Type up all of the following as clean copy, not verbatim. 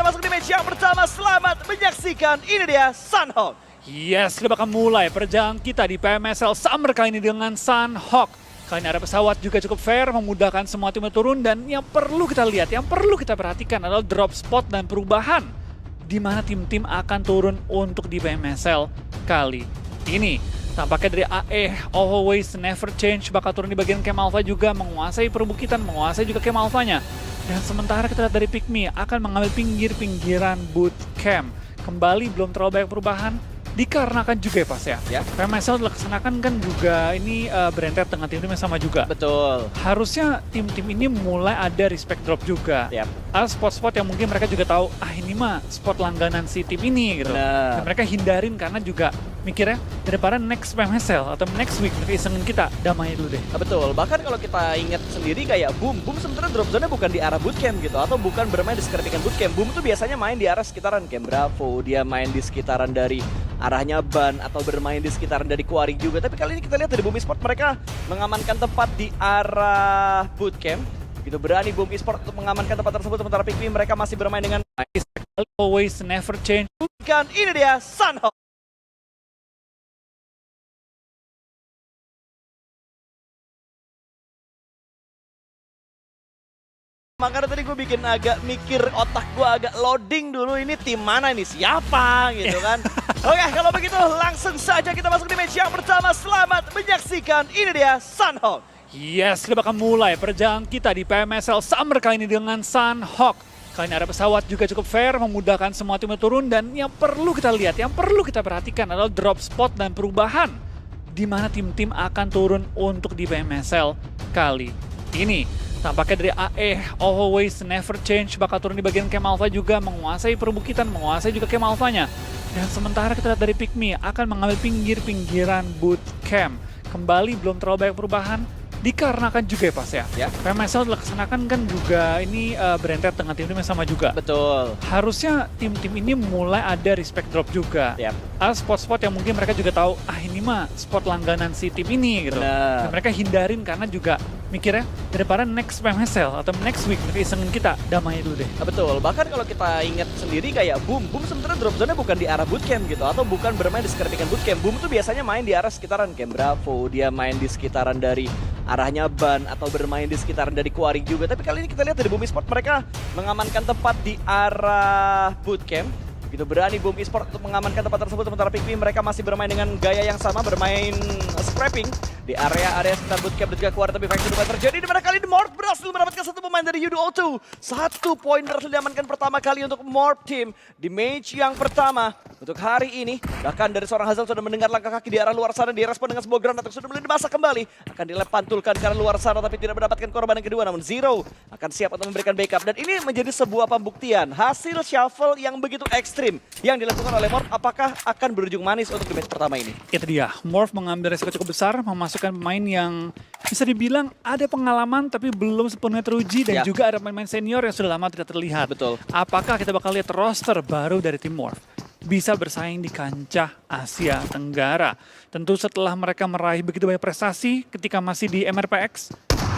kita masuk di match yang pertama. Selamat menyaksikan, ini dia Sunhawk. Yes, kita bakal mulai perjalanan kita di PMSL Summer kali ini dengan Sunhawk. Kali ini ada pesawat juga cukup fair, memudahkan semua tim turun. Dan yang perlu kita lihat, yang perlu kita perhatikan adalah drop spot dan perubahan. Di mana tim-tim akan turun untuk di PMSL kali ini. Tampaknya dari AE, Always Never Change bakal turun di bagian camp alpha juga, menguasai perbukitan, menguasai juga camp alphanya. Dan sementara kita lihat dari Pikmi akan mengambil pinggir-pinggiran bootcamp. Kembali belum terlalu banyak perubahan, dikarenakan juga ya Pas ya. PMSL dilaksanakan kan juga ini berentet dengan tim-tim yang sama juga. Betul. Harusnya tim-tim ini mulai ada respect drop juga. Ada spot-spot yang mungkin mereka juga tahu, ini mah spot langganan si tim ini gitu. Dan mereka hindarin karena juga mikirnya daripada next PMSL atau next week mereka isengin kita, damai dulu deh. Betul, bahkan kalau kita ingat sendiri kayak Boom sebenarnya drop zone-nya bukan di arah bootcamp gitu, atau bukan bermain di sekitar bootcamp. Boom tuh biasanya main di arah sekitaran Camp Bravo, dia main di sekitaran dari arahnya Ban, atau bermain di sekitaran dari Quarry juga. Tapi kali ini kita lihat dari Boom Esport mereka mengamankan tempat di arah bootcamp. Gitu, berani Boom Esport untuk mengamankan tempat tersebut, sementara Pikmi mereka masih bermain dengan Always Never Change. Kan ini dia Sunhawk. Makanya tadi gue bikin agak mikir, otak gue agak loading dulu, ini tim mana nih, siapa gitu kan. Oke, kalau begitu langsung saja kita masuk di match yang pertama. Selamat menyaksikan, ini dia Sunhawk. Yes, kita bakal mulai perjalanan kita di PMSL Summer kali ini dengan Sunhawk. Kali ini ada pesawat juga cukup fair, memudahkan semua tim turun. Dan yang perlu kita lihat, yang perlu kita perhatikan adalah drop spot dan perubahan. Di mana tim-tim akan turun untuk di PMSL kali ini. Tampaknya dari AE, Always Never Change bakal turun di bagian camp alpha juga, menguasai perbukitan, menguasai juga camp alphanya. Dan sementara kita lihat dari Pikmi akan mengambil pinggir-pinggiran bootcamp. Kembali belum terlalu banyak perubahan, dikarenakan juga ya Pas ya. PMSL dilaksanakan kan juga ini berentet dengan tim-tim yang sama juga. Betul. Harusnya tim-tim ini mulai ada respect drop juga. Ada spot-spot yang mungkin mereka juga tahu, ini mah spot langganan si tim ini gitu. Dan mereka hindarin karena juga mikirnya daripada next PMSL atau next week mereka isengin kita, damai dulu deh. Betul, bahkan kalau kita ingat sendiri kayak Boom sebenarnya drop zone-nya bukan di arah bootcamp gitu, atau bukan bermain di sekitar bootcamp. Boom tuh biasanya main di arah sekitaran Camp Bravo, dia main di sekitaran dari arahnya Ban, atau bermain di sekitaran dari Quarry juga. Tapi kali ini kita lihat dari Boom Esport mereka mengamankan tempat di arah bootcamp. Gitu, berani Boom Esport untuk mengamankan tempat tersebut, sementara Pikmi mereka masih bermain dengan gaya yang sama, bermain scrapping di area sekitar bootcamp dan juga Quarry. Tapi fight sudah terjadi di mana kali ini Morph berhasil mendapatkan satu pemain dari Yudo 2. 1 poin berhasil diamankan pertama kali untuk Morph Team di match yang pertama untuk hari ini. Bahkan dari seorang Hazel sudah mendengar langkah kaki di arah luar sana, direspon dengan sebuah granat yang sudah mulai dimasak kembali. Akan dilepantulkan ke arah luar sana tapi tidak mendapatkan korban yang kedua, namun Zero akan siap untuk memberikan backup. Dan ini menjadi sebuah pembuktian hasil shuffle yang begitu ekstrim yang dilakukan oleh Morph, apakah akan berujung manis untuk di match pertama ini? Itu dia, Morph mengambil resiko cukup besar, memasukkan pemain yang bisa dibilang ada pengalaman tapi belum sepenuhnya teruji. Dan juga ada pemain senior yang sudah lama tidak terlihat. Betul. Apakah kita bakal lihat roster baru dari tim Morph bisa bersaing di kancah Asia Tenggara? Tentu setelah mereka meraih begitu banyak prestasi ketika masih di MRPX,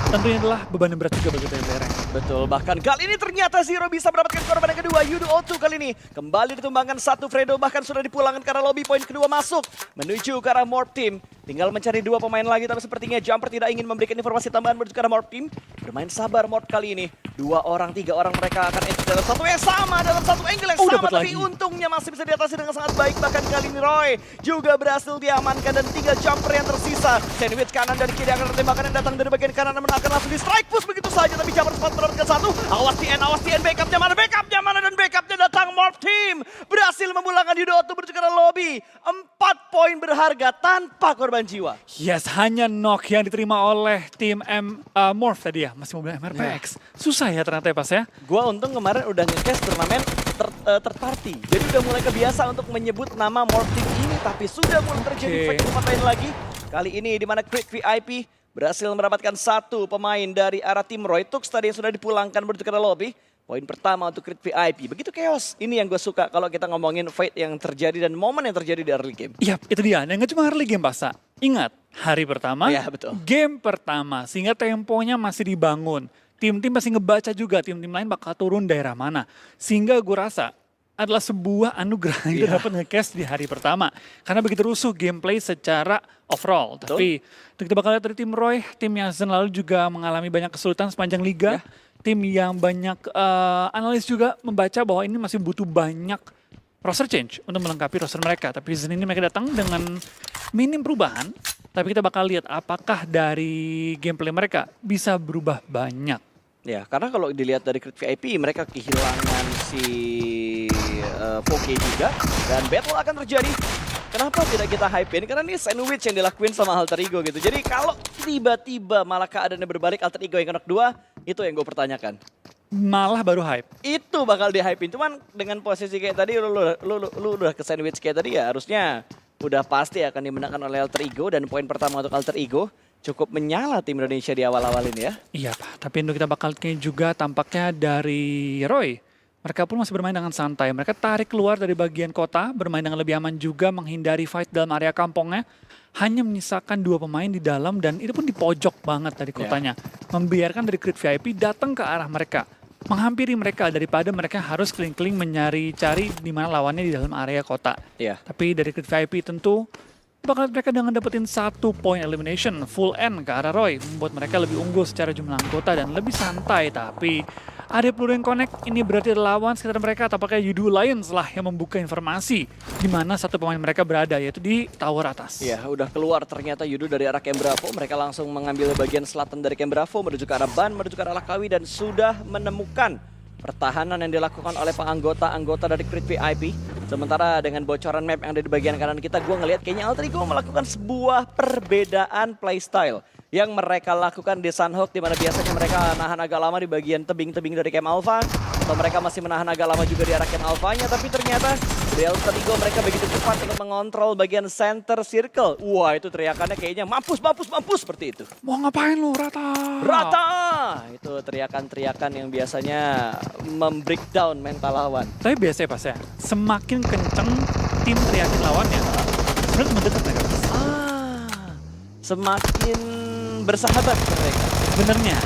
tentunya adalah beban yang berat juga bagi TBRX. Betul, bahkan kali ini ternyata Zero bisa mendapatkan korban yang kedua. Yudo O2 kali ini kembali ditumbangkan satu. Fredo bahkan sudah dipulangkan karena lobby poin kedua masuk menuju ke arah Morph Team. Tinggal mencari 2 pemain lagi, tapi sepertinya Jumper tidak ingin memberikan informasi tambahan menuju ke arah Morph Team. Bermain sabar Morph kali ini. 2 orang, 3 orang mereka akan exit dalam satu yang sama, dalam satu angle yang sama. Tapi untungnya masih bisa diatasi dengan sangat baik. Bahkan kali ini Roy juga berhasil diamankan dan 3 Jumper yang tersisa. Sandwich kanan dan kiri akan tembakan yang datang dari bagian kanan, namun akan langsung di strike push begitu saja. Tapi Jumper sempat mendapatkan satu. Awas TN, backupnya mana, dan backupnya datang. Morph Team berhasil memulangkan Yudo O2 menuju ke arah lobby. 4 poin berharga tanpa korban jiwa. Yes, hanya knock yang diterima oleh tim Morph tadi ya, masih mobil MRPX. Susah ya ternyata ya Pas ya. Gua untung kemarin udah nge-cast turnamen third party. Jadi udah mulai kebiasa untuk menyebut nama Morph Team ini, tapi sudah mulai terjadi fight tempat lain lagi. Kali ini di mana Crit VIP berhasil mendapatkan satu pemain dari arah tim Roy Tux tadi yang sudah dipulangkan menuju ke arah lobby. Poin pertama untuk Crit VIP. Begitu chaos. Ini yang gue suka kalau kita ngomongin fight yang terjadi dan momen yang terjadi di early game. Iya, itu dia. Dan nggak cuma early game, Pak. Ingat, hari pertama, betul. game pertama. Sehingga temponya masih dibangun. tim-tim pasti ngebaca juga tim-tim lain bakal turun daerah mana. Sehingga gue rasa adalah sebuah anugerah yang kita dapat nge-cast di hari pertama. Karena begitu rusuh gameplay secara overall. Tapi kita bakal lihat dari tim Roy, tim yang season lalu juga mengalami banyak kesulitan sepanjang liga. Tim yang banyak analis juga membaca bahwa ini masih butuh banyak roster change untuk melengkapi roster mereka. Tapi season ini mereka datang dengan minim perubahan. Tapi kita bakal lihat apakah dari gameplay mereka bisa berubah banyak. Ya, karena kalau dilihat dari Crit VIP, mereka kehilangan si 4K juga. Dan battle akan terjadi. Kenapa tidak kita hype-in? Karena ini sandwich yang dilakuin sama Alter Ego gitu. Jadi kalau tiba-tiba malah keadaannya berbalik, Alter Ego yang kena 2, itu yang gue pertanyakan. Malah baru hype. Itu bakal di-hype-in. Cuman dengan posisi kayak tadi, lu udah ke sandwich kayak tadi ya harusnya udah pasti akan dimenangkan oleh Alter Ego. Dan poin pertama untuk Alter Ego cukup menyala tim Indonesia di awal-awal ini ya. Iya Pak, tapi untuk kita bakal juga tampaknya dari Roy. Mereka pun masih bermain dengan santai. Mereka tarik keluar dari bagian kota, bermain dengan lebih aman juga, menghindari fight dalam area kampungnya. Hanya menyisakan 2 pemain di dalam dan itu pun di pojok banget dari kotanya. Membiarkan dari Crit VIP datang ke arah mereka. Menghampiri mereka daripada mereka harus keliling-keliling cari di mana lawannya di dalam area kota. Tapi dari Crit VIP tentu bakal mereka dengan dapetin 1 point elimination full end ke arah Roy, membuat mereka lebih unggul secara jumlah anggota dan lebih santai. Tapi ada peluru yang connect, ini berarti lawan sekitar mereka tampaknya Yudu Lions lah yang membuka informasi di mana 1 pemain mereka berada, yaitu di tower atas. Iya, udah keluar ternyata Yudu dari arah Camp Bravo. Mereka langsung mengambil bagian selatan dari Camp Bravo menuju ke arah Ban, menuju ke arah Langkawi dan sudah menemukan pertahanan yang dilakukan oleh anggota dari Crit VIP. Sementara dengan bocoran map yang ada di bagian kanan kita, gue ngelihat kayaknya Alter Ego melakukan sebuah perbedaan playstyle yang mereka lakukan di Sunhawk, di mana biasanya mereka nahan agak lama di bagian tebing-tebing dari Camp Alpha, atau mereka masih menahan agak lama juga di arah Camp Alpha-nya, tapi ternyata di Alter Ego mereka begitu cepat untuk mengontrol bagian center circle. Wah, itu teriakannya kayaknya mampus seperti itu. Mau ngapain lu, Rata? Rata! Itu teriakan-teriakan yang biasanya membreakdown mental lawan. Tapi biasanya pas ya, semakin kenceng tim teriakin lawannya, sebenarnya mendekat mereka. Semakin bersahabat mereka. Sebenarnya.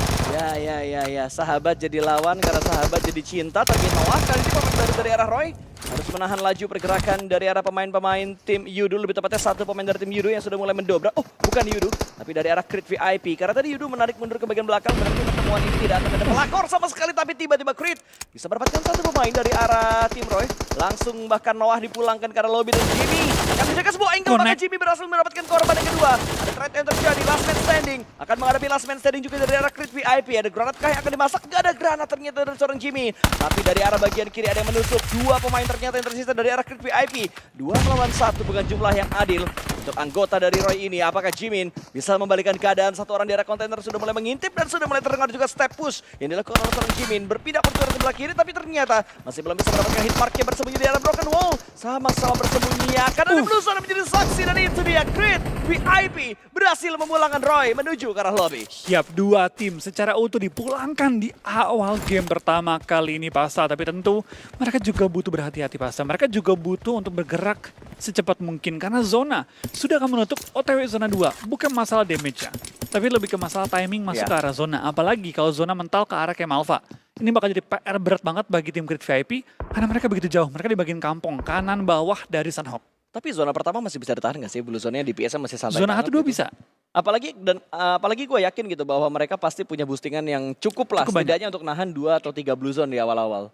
Ya, sahabat jadi lawan karena sahabat jadi cinta. Tapi Noah kali ini pemain baru dari arah Roy harus menahan laju pergerakan dari arah pemain-pemain tim Yudu. Lebih tepatnya 1 pemain dari tim Yudu yang sudah mulai mendobrak. Oh, bukan Yudu, tapi dari arah Crit VIP. Karena tadi Yudu menarik mundur ke bagian belakang. Berarti pertemuan ini tidak akan ada pelakor sama sekali. Tapi tiba-tiba Crit bisa mendapatkan 1 pemain dari arah tim Roy. Langsung bahkan Noah dipulangkan ke arah lobby dan Jimmy akan menjaga sebuah angle. Maka Jimmy berhasil mendapatkan korban yang kedua. Ada trade yang terjadi, last man standing. Akan menghadapi last man standing juga dari arah Crit VIP. Ada granat kah yang akan dimasak? Gak ada granat ternyata dari seorang Jimmy. Tapi dari arah bagian kiri ada yang menusuk. 2 pemain ternyata yang tersisa dari arah Crit VIP. 2 melawan 1 bukan jumlah yang adil untuk anggota dari Roy ini. Apakah Jimin bisa membalikan keadaan? 1 orang di arah kontainer sudah mulai mengintip dan sudah mulai terdengar juga step push yang dilakukan oleh seorang Jimin. Berpindah ke sebelah kiri tapi ternyata masih belum bisa mendapatkan hit mark yang bersembunyi di dalam broken wall. Sama-sama bersembunyi akan ada Blue Zone menjadi saksi dan itu dia Crit VIP berhasil memulangkan Roy menuju ke arah lobby. Siap, 2 tim secara utuh dipulangkan di awal game pertama kali ini Pasta. Tapi tentu mereka juga butuh berhati-hati Pasta. Mereka juga butuh untuk bergerak secepat mungkin karena zona sudah akan menutup OTW zona 2. Bukan masalah damage-nya, tapi lebih ke masalah timing masuk ke arah zona. Apalagi kalau zona mental ke arah Camp Alpha. Ini bakal jadi PR berat banget bagi tim Crit VIP karena mereka begitu jauh. Mereka di bagian kampung, kanan bawah dari Sunhawk. Tapi zona pertama masih bisa ditahan nggak sih? Blue Zone-nya DPS-nya masih santai. Zona 1-2 gitu. bisa. Apalagi gue yakin gitu bahwa mereka pasti punya boostingan yang cukup lah. Setidaknya untuk nahan 2 atau 3 Blue Zone di awal-awal.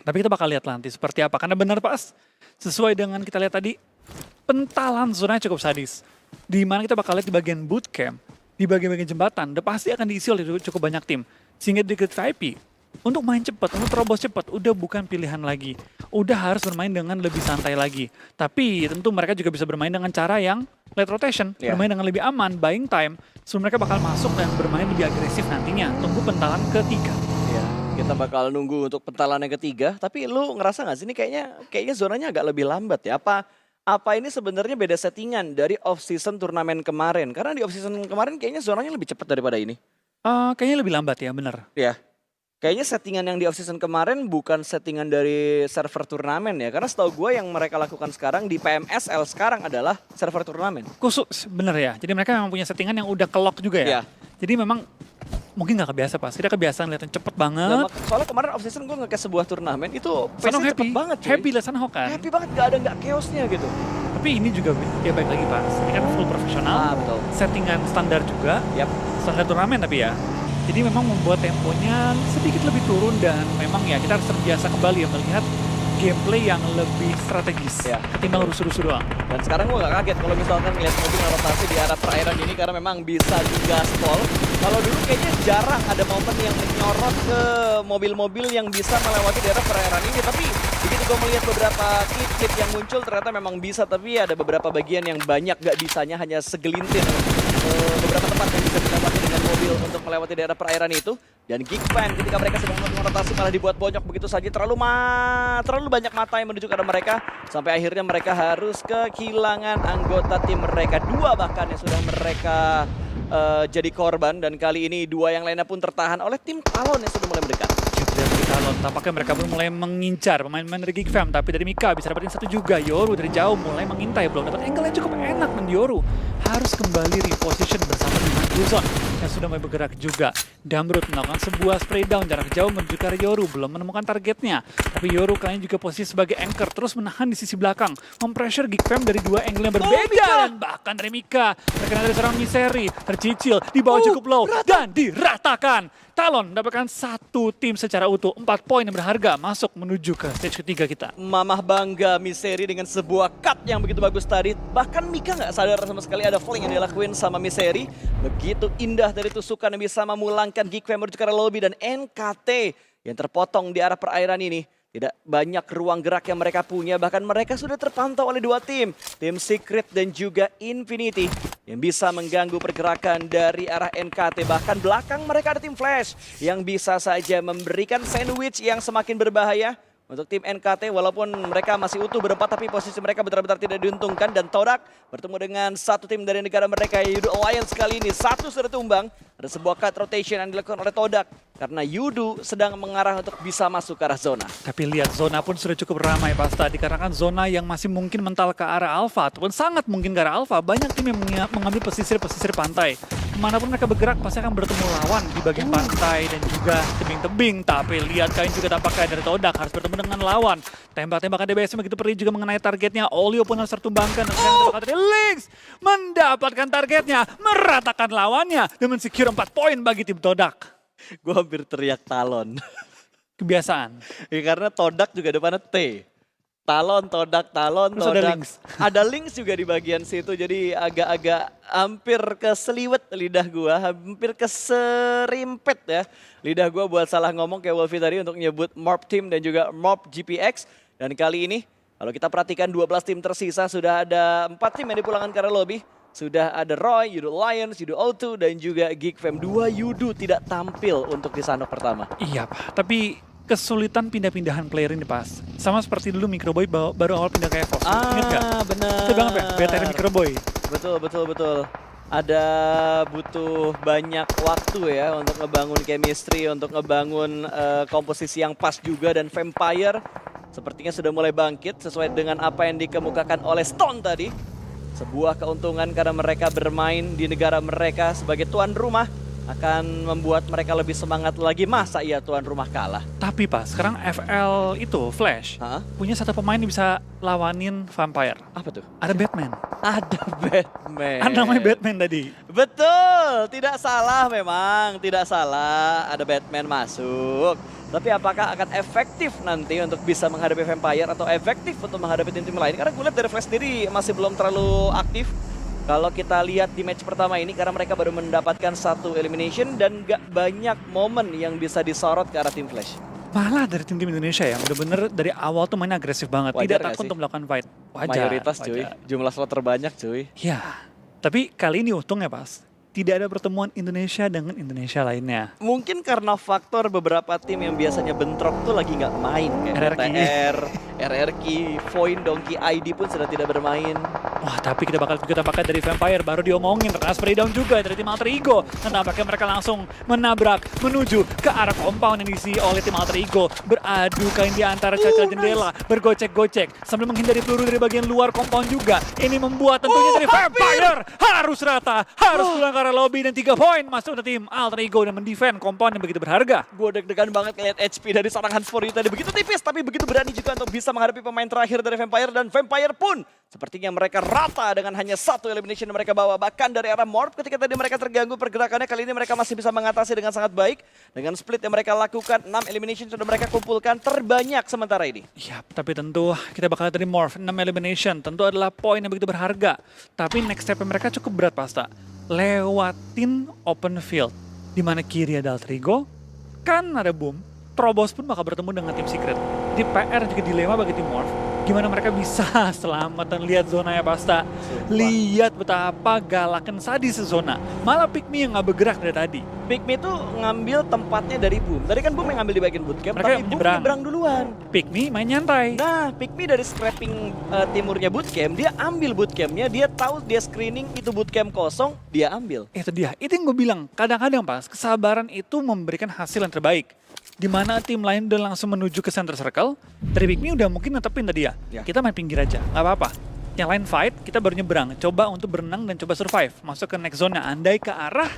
Tapi kita bakal lihat nanti seperti apa. Karena benar Pas, sesuai dengan kita lihat tadi, pentalan zonanya cukup sadis. Di mana kita bakal lihat di bagian bootcamp, di bagian-bagian jembatan, udah pasti akan diisi oleh cukup banyak tim. Sehingga di Crit VIP, untuk main cepat, untuk terobos cepat, udah bukan pilihan lagi. Udah harus bermain dengan lebih santai lagi. Tapi tentu mereka juga bisa bermain dengan cara yang late rotation. Bermain dengan lebih aman, buying time. Sebelum mereka bakal masuk dan bermain lebih agresif nantinya. Tunggu pentalan ketiga. Kita bakal nunggu untuk pentalan yang ketiga. Tapi lu ngerasa gak sih ini kayaknya zonanya agak lebih lambat ya? Apa ini sebenarnya beda settingan dari off-season turnamen kemarin? Karena di off-season kemarin kayaknya zonanya lebih cepat daripada ini. Kayaknya lebih lambat ya, bener. Iya. Kayaknya settingan yang di off-season kemarin bukan settingan dari server turnamen ya. Karena setahu gue yang mereka lakukan sekarang di PMSL sekarang adalah server turnamen. Khusus, bener ya. Jadi mereka memang punya settingan yang udah ke-lock juga ya. Jadi memang Mungkin nggak kebiasa pas, kita kebiasaan lihat yang cepet banget. Nah, soalnya kemarin off-season gue nge-cash sebuah turnamen, itu Sanhok pace-nya cepet banget cuy. happy lah Sanhok kan. Happy banget, nggak chaosnya gitu. Tapi ini juga ya baik lagi pas, ini kan full profesional, Betul. settingan standar juga, Yap. standar turnamen tapi ya. Jadi memang membuat temponya sedikit lebih turun dan memang ya kita harus terbiasa kembali ya melihat gameplay yang lebih strategis Ya. ketimbang rusuh-rusuh doang. Dan sekarang gue gak kaget kalau misalkan ngeliat mobil yang rotasi di arah perairan ini karena memang bisa digaspol. Kalau dulu kayaknya jarang ada momen yang menyorot ke mobil-mobil yang bisa melewati daerah perairan ini. Tapi begitu gue melihat beberapa klip-klip yang muncul ternyata memang bisa. Tapi ada beberapa bagian yang banyak gak bisanya, hanya segelintir. Beberapa tempat yang bisa dilewati dengan mobil untuk melewati daerah perairan itu. Dan Geekfam ketika mereka sedang melakukan rotasi malah dibuat bonyok begitu saja. Terlalu banyak mata yang menuju ke arah mereka. Sampai akhirnya mereka harus kehilangan anggota tim mereka. 2 bahkan yang sudah mereka jadi korban. Dan kali ini 2 yang lainnya pun tertahan oleh tim Talon yang sudah mulai mendekat. Dari Talon, tampaknya mereka pun mulai mengincar pemain-pemain dari Geekfam. Tapi dari Mika bisa dapetin 1 juga. Yoru dari jauh mulai mengintai, belum dapat angle yang cukup enak. Dan Yoru harus kembali reposition bersama dengan Bluzon yang sudah mulai bergerak juga. Damrut melakukan sebuah spray down jarak jauh menuju ke arah Yoru, belum menemukan targetnya. Tapi Yoru kali ini juga posisi sebagai anchor, terus menahan di sisi belakang, mempressure Geekfam dari 2 angle yang berbeda. Dan bahkan dari Mika, terkena dari seorang Miseri, tercicil, di bawah cukup low, dan diratakan. Talon mendapatkan 1 tim secara utuh, 4 poin yang berharga masuk menuju ke stage ketiga kita. Mamah bangga Miseri dengan sebuah cut yang begitu bagus tadi. Bahkan Mika nggak sadar sama sekali ada flank yang dilakuin sama Miseri. Begitu indah dari tusukan yang bisa memulangkan Geekfam menuju ke arah lobby. Dan NKT yang terpotong di arah perairan ini. Tidak banyak ruang gerak yang mereka punya. Bahkan mereka sudah terpantau oleh 2 tim. Tim Secret dan juga Infinity. Yang bisa mengganggu pergerakan dari arah NKT. Bahkan belakang mereka ada tim Flash. Yang bisa saja memberikan sandwich yang semakin berbahaya. Untuk tim NKT walaupun mereka masih utuh berempat tapi posisi mereka benar-benar tidak diuntungkan. Dan Todak bertemu dengan 1 tim dari negara mereka Yudu Alliance kali ini. 1 sudah tumbang. Ada sebuah cut rotation yang dilakukan oleh Todak. Karena Yudu sedang mengarah untuk bisa masuk ke arah zona. Tapi lihat zona pun sudah cukup ramai pas tadi. Karena kan zona yang masih mungkin mental ke arah Alpha. Ataupun sangat mungkin ke arah Alpha. Banyak tim yang mengambil pesisir-pesisir pantai. Kemanapun mereka bergerak pasti akan bertemu lawan di bagian pantai dan juga tebing-tebing. Tapi lihat kain juga tampaknya dari Todak harus bertemu dengan lawan. Tembak-tembakan DBS begitu perih juga mengenai targetnya. Olio pun harus tertumbangkan. Dan sekarang tembakan dari Lynx mendapatkan targetnya. Meratakan lawannya. Dan mensecure 4 poin bagi tim Todak. Gue hampir teriak Talon. Kebiasaan. Ya, karena Todak juga depannya T. Talon, Todak, Talon, Terus Todak. ada Lynx. Ada Lynx juga di bagian situ. Jadi agak-agak hampir keseliwet lidah gue. Hampir keserimpet ya. Lidah gue buat salah ngomong kayak Wolfie tadi untuk nyebut Morp Team dan juga Morp GPX. Dan kali ini kalau kita perhatikan 12 tim tersisa sudah ada 4 tim yang dipulangkan ke arah lobby. Sudah ada Roy, Yudu Lions, Yudu O2 dan juga Geekfam. 2 Yudu tidak tampil untuk di Sanhok pertama. Iya Pak, tapi kesulitan pindah-pindahan player ini pas. Sama seperti dulu Microboy baru awal pindah ke EVOS. Ingat gak? Benar. Itu banget ya, BTR Microboy. Betul. Ada butuh banyak waktu ya untuk ngebangun chemistry, untuk ngebangun komposisi yang pas juga. Dan Vampire sepertinya sudah mulai bangkit sesuai dengan apa yang dikemukakan oleh Stone tadi. Sebuah keuntungan karena mereka bermain di negara mereka sebagai tuan rumah akan membuat mereka lebih semangat lagi. Masa iya tuan rumah kalah? Tapi Pak, sekarang FL itu, Flash, punya 1 pemain yang bisa lawanin Vampire. Apa tuh? Ada Batman. Ada Batman. Ada namanya Batman tadi. Betul, tidak salah memang, tidak salah ada Batman masuk. Tapi apakah akan efektif nanti untuk bisa menghadapi Vampire atau efektif untuk menghadapi tim-tim lain? Karena gue lihat dari Flash sendiri masih belum terlalu aktif. Kalau kita lihat di match pertama ini karena mereka baru mendapatkan 1 elimination dan gak banyak momen yang bisa disorot ke arah tim Flash. Malah dari tim-tim Indonesia ya, bener-bener dari awal tuh mainnya agresif banget. Wajar Tidak gak takut sih? untuk melakukan fight. Wajar. Mayoritas cuy, jumlah slot terbanyak cuy. Ya, tapi kali ini untungnya Pas. Tidak ada pertemuan Indonesia dengan Indonesia lainnya. Mungkin karena faktor beberapa tim yang biasanya bentrok tuh lagi nggak main. Kayak RRQ. TR, RRQ, Void, Donkey ID pun sudah tidak bermain. Wah, tapi kita bakal juga tampaknya dari Vampire baru diomongin spray down juga dari tim Alter Ego. Dan tampaknya mereka langsung menabrak menuju ke arah compound yang diisi oleh tim Alter Ego. Beradu kain di antara caca jendela, bergocek-gocek sambil menghindari peluru dari bagian luar compound juga. Ini membuat tentunya dari Vampire harus rata, harus pulang ke arah lobby dan 3 poin masuk ke tim Alter Ego dan mendefend compound yang begitu berharga. Gue deg-degan banget ngeliat HP dari seorang Hans Fori tadi begitu tipis tapi begitu berani juga untuk bisa menghadapi pemain terakhir dari Vampire, dan Vampire pun sepertinya mereka rata dengan hanya satu elimination yang mereka bawa. Bahkan dari arah Morph ketika tadi mereka terganggu pergerakannya, kali ini mereka masih bisa mengatasi dengan sangat baik. Dengan split yang mereka lakukan, 6 elimination sudah mereka kumpulkan terbanyak sementara ini. Ya, tapi tentu kita bakal dari Morph 6 elimination. Tentu adalah poin yang begitu berharga. Tapi next step mereka cukup berat, Pasta. Lewatin open field. Di mana kiri ada Alter Ego, kan ada Boom. Trobos pun bakal bertemu dengan tim Secret. Di PR juga dilema bagi tim Morph. Gimana mereka bisa selamat dan lihat zona ya, Pasta. Lihat betapa galakan sadis zona. Malah Pikmi yang nggak bergerak dari tadi. Pikmi tuh ngambil tempatnya dari Boom. Tadi kan Boom yang ngambil di bagian bootcamp, Mereka tapi Boom nyebrang. nyebrang duluan. Pikmi main nyantai. Nah, Pikmi dari scrapping timurnya bootcamp, dia ambil bootcampnya, dia tahu dia screening itu bootcamp kosong, dia ambil. Itu dia, itu yang gue bilang. Kadang-kadang pas kesabaran itu memberikan hasil yang terbaik. Di mana tim lain udah langsung menuju ke center circle, dari Pikmi udah mungkin netepin tadi ya. Ya. Kita main pinggir aja, nggak apa-apa. Yang lain fight, kita baru nyebrang. Coba untuk berenang dan coba survive. Masuk ke next zone-nya, andai ke arah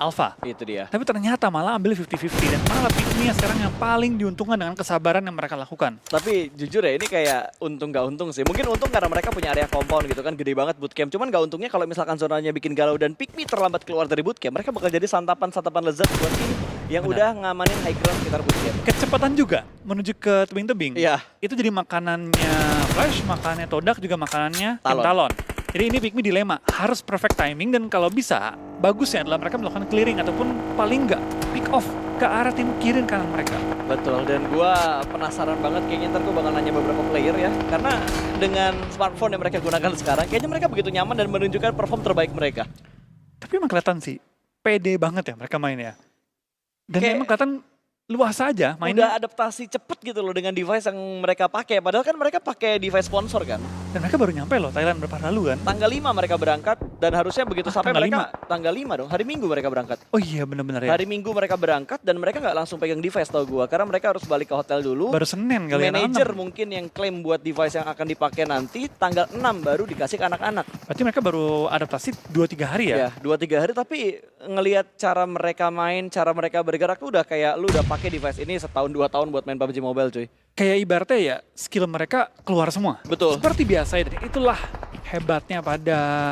Alpha. Itu dia. Tapi ternyata malah ambil 50-50 dan malah Pikmi yang sekarang yang paling diuntungkan dengan kesabaran yang mereka lakukan. Tapi jujur ya, ini kayak untung gak untung sih. Mungkin untung karena mereka punya area compound gitu kan, gede banget bootcamp. Cuman gak untungnya kalau misalkan zonanya bikin galau dan Pikmi terlambat keluar dari bootcamp, mereka bakal jadi santapan-santapan lezat buat tim yang Benar. udah ngamanin high ground sekitar bootcamp. Kecepatan juga menuju ke tebing-tebing. Iya. Itu jadi makanannya Flash, makanannya Todak, juga makanannya tim Talon. Talon. Jadi ini Pikmi dilema, harus perfect timing dan kalau bisa, bagusnya adalah mereka melakukan clearing ataupun paling enggak pick off ke arah tim kiri dan kanan mereka. Betul, dan gua penasaran banget kayaknya ntar gua bakal nanya beberapa player ya. Karena dengan smartphone yang mereka gunakan sekarang, kayaknya mereka begitu nyaman dan menunjukkan perform terbaik mereka. Tapi emang kelihatan sih, pede banget ya mereka mainnya. Dan Kayak- emang kelihatan luas aja Udah mainnya. adaptasi cepet gitu loh dengan device yang mereka pakai. Padahal kan mereka pakai device sponsor kan. Dan mereka baru nyampe loh Thailand berapa hari lalu kan. Tanggal 5 mereka berangkat dan harusnya begitu sampai tanggal mereka tanggal 5 dong. Hari Minggu mereka berangkat. Oh iya bener-bener ya. Hari Minggu mereka berangkat dan mereka nggak langsung pegang device tau gua karena mereka harus balik ke hotel dulu. Baru Senin kali ya. Manager anak-anak. mungkin yang klaim buat device yang akan dipakai nanti tanggal 6 baru dikasih ke anak-anak. Berarti mereka baru adaptasi 2-3 hari ya. Ya, 2-3 hari tapi ngelihat cara mereka main, cara mereka bergerak tuh udah kayak lu udah pakai device ini setahun 2 tahun buat main PUBG Mobile cuy. Kayak ibaratnya ya skill mereka keluar semua. Betul. Seperti biasa ya, dan itulah hebatnya pada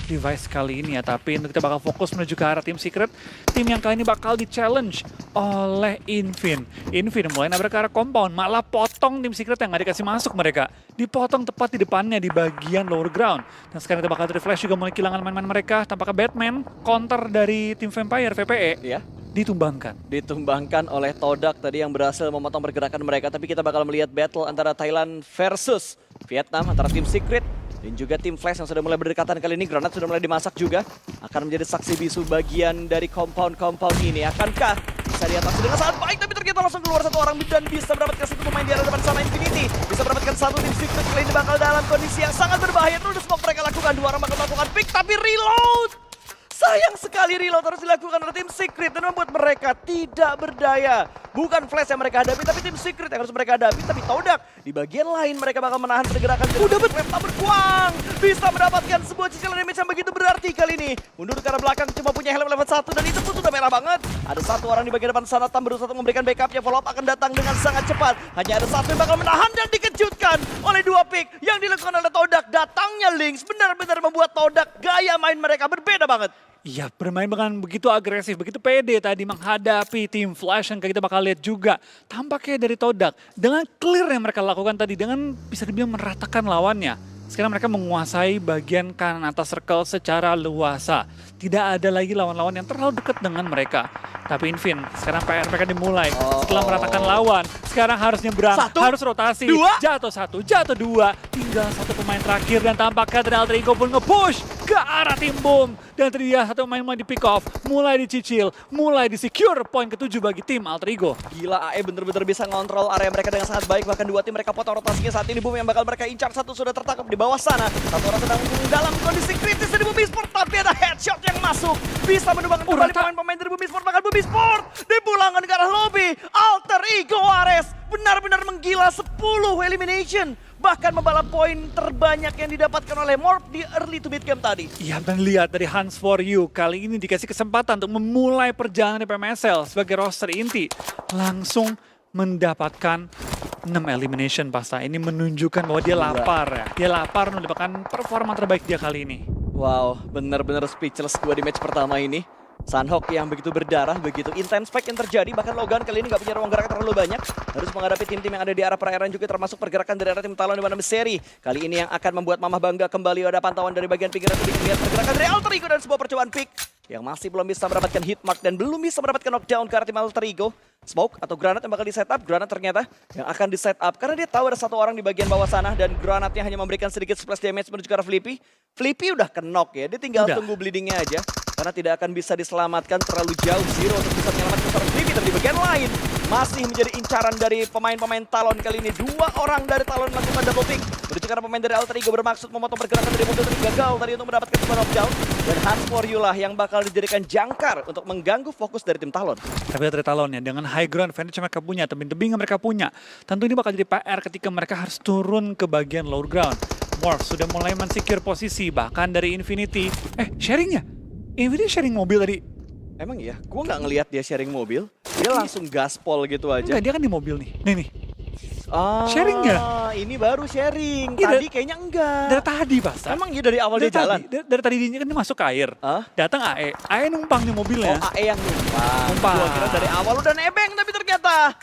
device kali ini ya. Tapi untuk kita bakal fokus menuju ke arah tim Secret. Tim yang kali ini bakal di-challenge oleh Infin. Infin mulai nabrak ke arah compound, malah potong tim Secret yang gak dikasih masuk mereka. Dipotong tepat di depannya di bagian lower ground. Dan sekarang kita bakal dari Flash juga mulai kehilangan main-main mereka. Tampaknya Batman, counter dari tim Vampire, VPE, Ya. ditumbangkan. Ditumbangkan oleh Todak tadi yang berhasil memotong pergerakan mereka. Tapi kita bakal melihat battle antara Thailand versus Vietnam, antara tim Secret dan juga tim Flash yang sudah mulai berdekatan. Kali ini granat sudah mulai dimasak juga. Akan menjadi saksi bisu bagian dari compound-compound ini. Akankah bisa diatasi dengan sangat baik, tapi ternyata langsung keluar satu orang dan bisa mendapatkan satu pemain di arah depan sana Infinity. Bisa mendapatkan satu tim Secret. Kali ini bakal dalam kondisi yang sangat berbahaya. Terus smoke mereka lakukan, 2 orang bakal melakukan pick tapi reload. Sayang sekali reload harus dilakukan oleh tim Secret dan membuat mereka tidak berdaya. Bukan Flash yang mereka hadapi, tapi tim Secret yang harus mereka hadapi. Tapi Todak, di bagian lain mereka bakal menahan pergerakan. Udah tak berkuang. Bisa mendapatkan sebuah cicilan damage yang begitu berarti kali ini. Mundur ke arah belakang, cuma punya helm level 1 dan itu pun sudah merah banget. Ada satu orang di bagian depan sana, Tam berusaha untuk memberikan backupnya. Follow up akan datang dengan sangat cepat. Hanya ada satu yang bakal menahan dan dikejutkan oleh 2 pick yang dilakukan oleh Todak. Datangnya Lynx benar-benar membuat Todak gaya main mereka berbeda banget. Iya, bermain dengan begitu agresif, begitu pede tadi menghadapi tim Flash yang kita bakal lihat juga. Tampaknya dari Todak, dengan clear yang mereka lakukan tadi, dengan bisa dibilang meratakan lawannya. Sekarang mereka menguasai bagian kanan atas circle secara luasa. Tidak ada lagi lawan-lawan yang terlalu dekat dengan mereka. Tapi Infin, sekarang PR mereka dimulai. Setelah meratakan lawan, sekarang harus nyebrang, Satu, harus rotasi. dua. Jatuh 1, jatuh 2. tinggal satu pemain terakhir dan tampaknya dari Alter Ego pun nge-push ke arah tim Boom. Dan terlihat satu pemain mulai di pick off, mulai dicicil, mulai di-secure poin ke-7 bagi tim Alter Ego. Gila, AE bener-bener bisa ngontrol area mereka dengan sangat baik. Bahkan dua tim mereka potong rotasinya saat ini. Boom yang bakal mereka incar, satu sudah tertangkap di bawah sana. Satu orang sedang dalam kondisi kritis dari Boom Esports, tapi ada headshot yang masuk. Bisa menumbangkan kembali pemain-pemain dari Boom Esports. Bahkan Boom Esports dipulangkan ke arah lobby. Alter Ego Ares benar-benar menggila 10 elimination. Bahkan membalap poin terbanyak yang didapatkan oleh Morph di early to mid game tadi. Iya, dan lihat dari Hans for You kali ini dikasih kesempatan untuk memulai perjalanan di PMSL sebagai roster inti. Langsung mendapatkan 6 elimination pasta. Ini menunjukkan bahwa dia lapar ya. Dia lapar mendapatkan performa terbaik dia kali ini. Wow, benar-benar speechless gue di match pertama ini. Sunhawk yang begitu berdarah, begitu intense fight yang terjadi. Bahkan Logan kali ini nggak punya ruang gerak terlalu banyak. Harus menghadapi tim-tim yang ada di arah perairan juga, termasuk pergerakan dari arah tim Talon di mana seri. Kali ini yang akan membuat Mamah bangga kembali ada pantauan dari bagian pinggiran tadi. Lihat pergerakan dari Alter Ego dan sebuah percobaan pick yang masih belum bisa mendapatkan hit mark dan belum bisa mendapatkan knockdown ke arah tim Alter Ego. Smoke atau granat yang bakal di setup, granat ternyata yang akan di setup karena dia tahu ada satu orang di bagian bawah sana dan granatnya hanya memberikan sedikit splash damage menuju ke arah Flippy. Flippy udah knock ya, dia tinggal tunggu bleedingnya aja karena tidak akan bisa diselamatkan terlalu jauh. Zero untuk bisa menyelamatkan seorang Flippy, tapi di bagian lain masih menjadi incaran dari pemain-pemain Talon kali ini. Dua orang dari Talon melakukan double pick menuju ke arah pemain dari Alter Ego bermaksud memotong pergerakan dari mobil tadi, gagal tadi untuk mendapatkan sebuah knockdown dan Hans for You lah yang bakal dijadikan jangkar untuk mengganggu fokus dari tim Talon. Tapi dari Talon ya, dengan high ground advantage mereka punya, tebing-tebing yang mereka punya, tentu ini bakal jadi PR ketika mereka harus turun ke bagian lower ground. Morph sudah mulai mensecure posisi, bahkan dari Infinity. Sharing ya? Infinity sharing mobil tadi. Emang iya? Gue nggak ngelihat dia sharing mobil. Dia langsung gaspol gitu aja. Enggak, dia kan di mobil nih. Nih. Sharing nggak? Ini baru sharing. Iya, Tadi kayaknya enggak. Dari tadi, Pak. Emang iya dari awal dia jalan? Dari tadi dia kan dia masuk ke air. Datang AE. AE numpang di mobilnya. Oh, AE yang numpang. Gua kira dari awal udah nebeng, tapi ternyata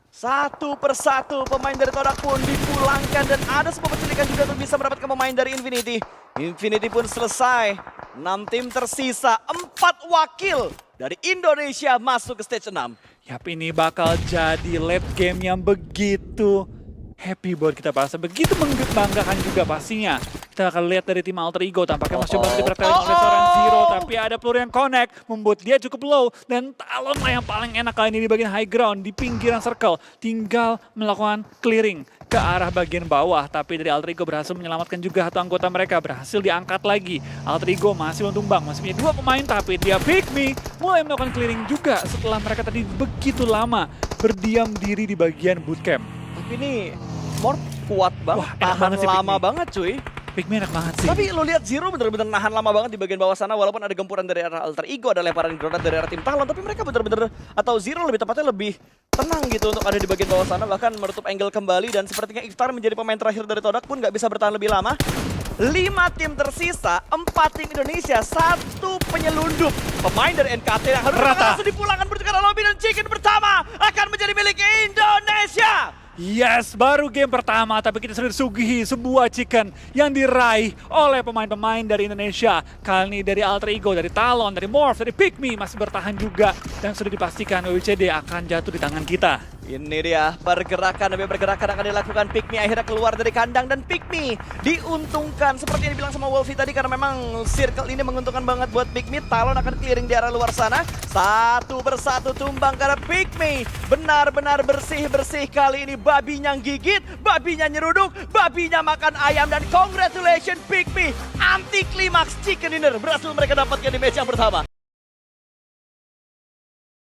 satu persatu pemain dari Todak pun dipulangkan dan ada sebuah penculikan juga untuk bisa mendapatkan pemain dari Infinity. Infinity pun selesai. 6 tim tersisa, 4 wakil dari Indonesia masuk ke stage 6. Yap, ini bakal jadi late game yang begitu happy buat kita pasti. Begitu membanggakan juga pastinya. Kita akan lihat dari tim Alter Ego tampaknya masih coba dipertahankan oleh seorang Zero. Tapi ada peluru yang connect, membuat dia cukup low. Dan Talon lah yang paling enak kali ini di bagian high ground, di pinggiran circle. Tinggal melakukan clearing ke arah bagian bawah. Tapi dari Alter Ego berhasil menyelamatkan juga satu anggota mereka. Berhasil diangkat lagi. Alter Ego masih untumbang, masih punya 2 pemain. Tapi dia Pick Me mulai melakukan clearing juga setelah mereka tadi begitu lama berdiam diri di bagian bootcamp. Tapi ini Morph kuat banget, Wah, tahan lama banget cuy. Pick Me enak banget sih. Tapi lo lihat Zero bener-bener nahan lama banget di bagian bawah sana walaupun ada gempuran dari arah Alter Ego, ada lemparan granat dari arah tim Talon, tapi mereka bener-bener, atau Zero lebih tepatnya lebih tenang gitu untuk ada di bagian bawah sana, bahkan menutup angle kembali dan sepertinya Iftar menjadi pemain terakhir dari Todak pun nggak bisa bertahan lebih lama. 5 tim tersisa, 4 tim Indonesia, 1 penyelundup. Pemain dari NKT yang harus langsung dipulangkan bertukar lobby dan chicken pertama akan menjadi milik Indonesia. Yes, baru game pertama tapi kita sudah disuguhi sebuah chicken yang diraih oleh pemain-pemain dari Indonesia. Kali ini dari Alter Ego, dari Talon, dari Morph, dari Pick Me masih bertahan juga. Dan sudah dipastikan WWCD akan jatuh di tangan kita. Ini dia pergerakan demi pergerakan akan dilakukan. Pick Me akhirnya keluar dari kandang dan Pick Me diuntungkan seperti yang dibilang sama Wolfie tadi karena memang circle ini menguntungkan banget buat Pick Me. Talon akan clearing di arah luar sana. Satu persatu tumbang karena Pick Me benar-benar bersih-bersih kali ini. Babinya gigit, babinya nyeruduk, babinya makan ayam dan congratulations Pick Me. Anti klimaks chicken dinner berhasil mereka dapatkan di match yang pertama.